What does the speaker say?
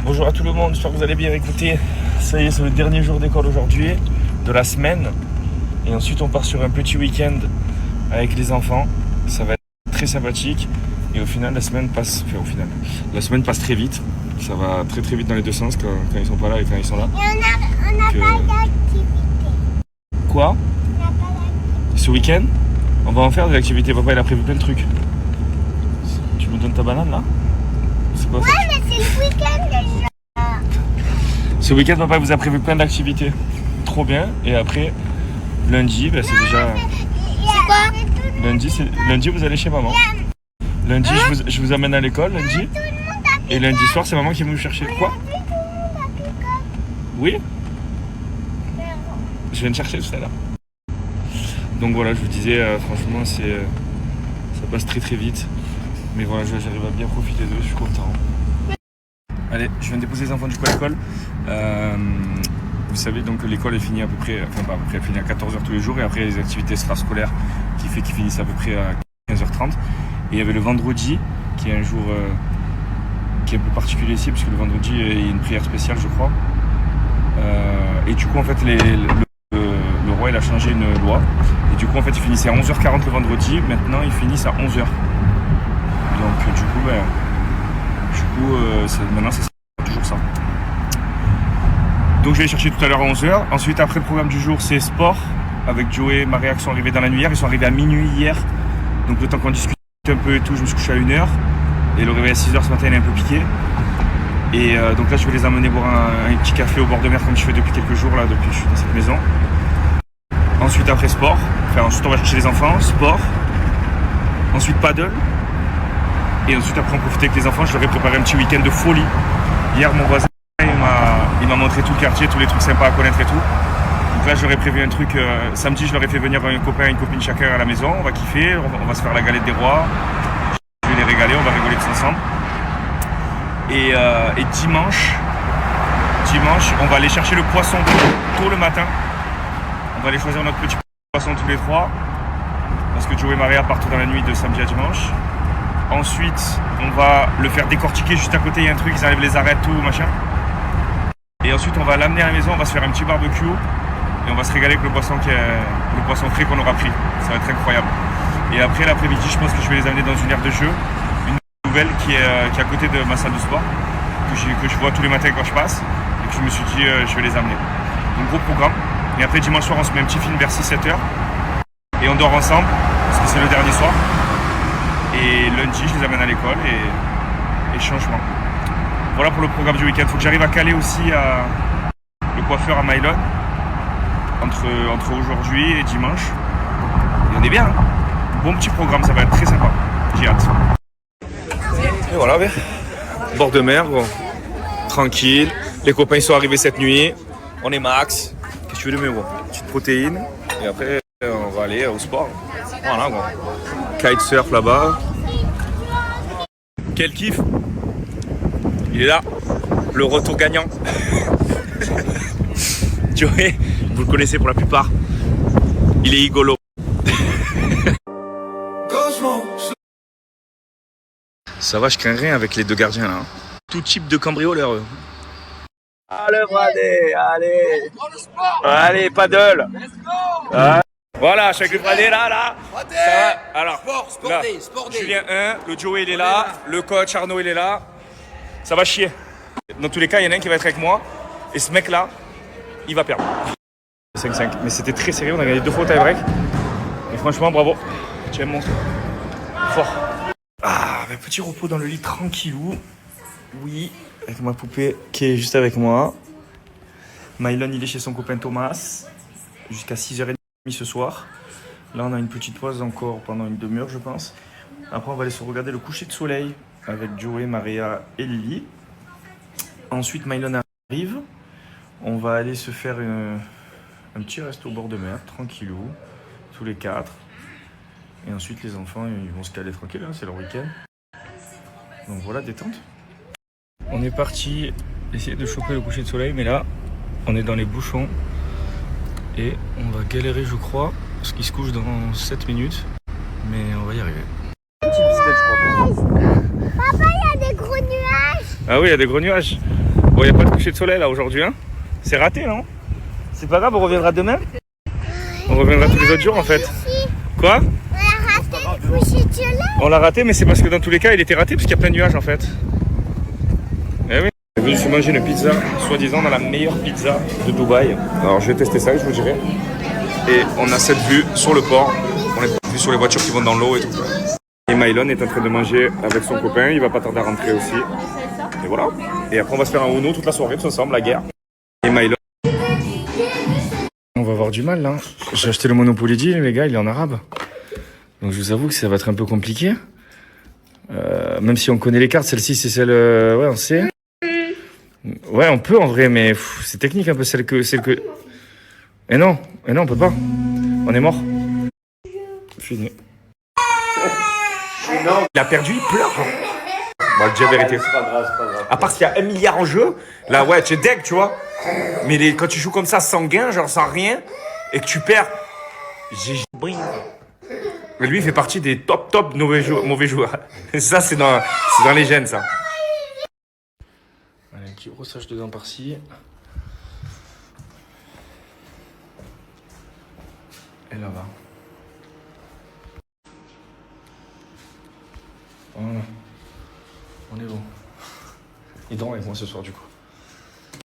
Bonjour à tout le monde, j'espère que vous allez bien. Écoutez, ça y est, c'est le dernier jour d'école aujourd'hui, de la semaine. Et ensuite on part sur un petit week-end avec les enfants. Ça va être très sympathique. Et au final, la semaine passe très vite. Ça va très très vite dans les deux sens quand ils sont pas là et quand ils sont là. Et on n'a pas d'activité. Quoi? On n'a pas d'activité. Ce week-end, on va en faire de l'activité. Papa, il a prévu plein de trucs. Tu me donnes ta banane là? C'est quoi ça? Ouais, mais c'est le week-end déjà. Ce week-end, papa vous a prévu plein d'activités. Trop bien. Et après, lundi, c'est déjà... C'est quoi? Lundi, vous allez chez maman. Lundi, je vous amène à l'école, lundi. Et lundi soir, c'est maman qui va vous chercher. Quoi? Oui? Je viens te chercher tout à l'heure. Donc voilà, je vous disais, franchement, ça passe très très vite. Mais voilà, j'arrive à bien profiter d'eux, je suis content. Allez, je viens de déposer les enfants du coup à l'école. Vous savez donc que l'école est finie à peu près, elle finit à 14h tous les jours. Et après, il y a les activités extrascolaires qui fait qu'ils finissent à peu près à 15h30. Et il y avait le vendredi, qui est un jour qui est un peu particulier ici, parce que le vendredi, il y a une prière spéciale, je crois. Et du coup, en fait, le roi, il a changé une loi. Et du coup, en fait, ils finissaient à 11h40 le vendredi. Maintenant, ils finissent à 11h. Donc, du coup, maintenant, c'est toujours ça. Donc, je vais les chercher tout à l'heure à 11h. Ensuite, après, le programme du jour, c'est sport. Avec Joey et Maria qui sont arrivés dans la nuit hier. Ils sont arrivés à minuit hier. Donc, le temps qu'on discute un peu et tout, je me suis couché à 1h. Et le réveil à 6h ce matin, il est un peu piqué. Et donc là, je vais les amener boire un petit café au bord de mer, comme je fais depuis quelques jours, là, depuis que je suis dans cette maison. Ensuite, après sport. Ensuite, on va chercher les enfants, sport. Ensuite, paddle. Et ensuite, après, on profite avec les enfants. Je leur ai préparé un petit week-end de folie. Hier, mon voisin, il m'a montré tout le quartier, tous les trucs sympas à connaître et tout. Donc là, j'aurais prévu un truc. Samedi, je leur ai fait venir un copain et une copine chacun à la maison. On va kiffer, on va se faire la galette des rois. Je vais les régaler, on va rigoler tous ensemble. Et dimanche, on va aller chercher le poisson tôt le matin. On va aller choisir notre petit poisson tous les trois. Parce que Joe et Maria partent dans la nuit de samedi à dimanche. Ensuite, on va le faire décortiquer. Juste à côté, il y a un truc, ils enlèvent les arêtes, tout, machin. Et ensuite, on va l'amener à la maison, on va se faire un petit barbecue. Et on va se régaler avec le poisson frais qu'on aura pris. Ça va être incroyable. Et après, l'après-midi, je pense que je vais les amener dans une aire de jeu. Une nouvelle qui est à côté de ma salle de sport. Que je vois tous les matins quand je passe. Et que je me suis dit, je vais les amener. Donc, gros programme. Et après, dimanche soir, on se met un petit film vers 6-7h. Et on dort ensemble, parce que c'est le dernier soir. Et lundi, je les amène à l'école et changement. Voilà pour le programme du week-end. Il faut que j'arrive à caler aussi le coiffeur à Mylon entre aujourd'hui et dimanche. Et on est bien. Hein, bon petit programme, ça va être très sympa. J'ai hâte. Et voilà, bord de mer, bon. Tranquille. Les copains ils sont arrivés cette nuit. On est max. Qu'est-ce que tu veux de mieux, gros? Petite protéine. Et après, on va aller au sport. Voilà, gros. Kitesurf là-bas. Quel kiff! Il est là, le retour gagnant. Joey, vous le connaissez pour la plupart. Il est rigolo. Ça va, je crains rien avec les deux gardiens là. Tout type de cambrioleur. Allez. Allez, paddle. Voilà, chaque Fradé là. Ça va. Alors, là, Julien 1, le Joey il est là, le coach Arnaud il est là. Ça va chier. Dans tous les cas, il y en a un qui va être avec moi. Et ce mec là, il va perdre. 5-5. Mais c'était très sérieux, on a gagné 2 fois au tie-break. Et franchement, bravo. Tu es un monstre. Fort. Petit repos dans le lit tranquillou. Oui, avec ma poupée qui est juste avec moi. Mylon il est chez son copain Thomas. Jusqu'à 6h30 ce soir. Là on a une petite pause encore pendant une demi-heure je pense. Après on va aller se regarder le coucher de soleil avec Joey, Maria et Lily. Ensuite Mylon arrive. On va aller se faire un petit resto au bord de mer, tranquillou, tous les 4. Et ensuite les enfants ils vont se caler tranquille, hein, c'est leur week-end. Donc voilà, détente. On est parti essayer de choper le coucher de soleil, mais là on est dans les bouchons. Et on va galérer je crois, parce qu'il se couche dans 7 minutes. Mais on va y arriver. Papa, il y a des gros nuages. Ah oui, il y a des gros nuages. Bon, il n'y a pas de coucher de soleil là aujourd'hui, hein. C'est raté, non? C'est pas grave, on reviendra demain. On reviendra tous les autres jours en fait. Quoi? On a raté le coucher de soleil. On l'a raté, mais c'est parce que dans tous les cas, il était raté parce qu'il y a plein de nuages en fait. Eh oui. Je vais juste manger une pizza, soi-disant dans la meilleure pizza de Dubaï. Alors je vais tester ça et je vous dirai. Et on a cette vue sur le port. On est vue sur les voitures qui vont dans l'eau et tout. Et Mylon est en train de manger avec son copain. Il va pas tarder à rentrer aussi. Et voilà. Et après on va se faire un Uno toute la soirée tous ensemble, la guerre. Et Mylon. On va avoir du mal là. J'ai acheté le Monopoly Deal, les gars, il est en arabe. Donc je vous avoue que ça va être un peu compliqué. Même si on connaît les cartes, celle-ci c'est celle... ouais, on sait. Ouais, on peut en vrai, mais c'est technique un peu celle que... Et non, on peut pas. On est mort. Fini. Il a perdu, il pleure. Bon, je dis la vérité. C'est pas grave. À part s'il y a 1 milliard en jeu, là ouais, tu es deg, tu vois. Mais quand tu joues comme ça sans gain, genre sans rien, et que tu perds, mais lui, il fait partie des top mauvais joueurs. Ça, c'est dans les gènes, ça. Allez, un petit brossage de dents par-ci. Et là-bas. Voilà. On est bon. Il dort avec moi ce soir, du coup.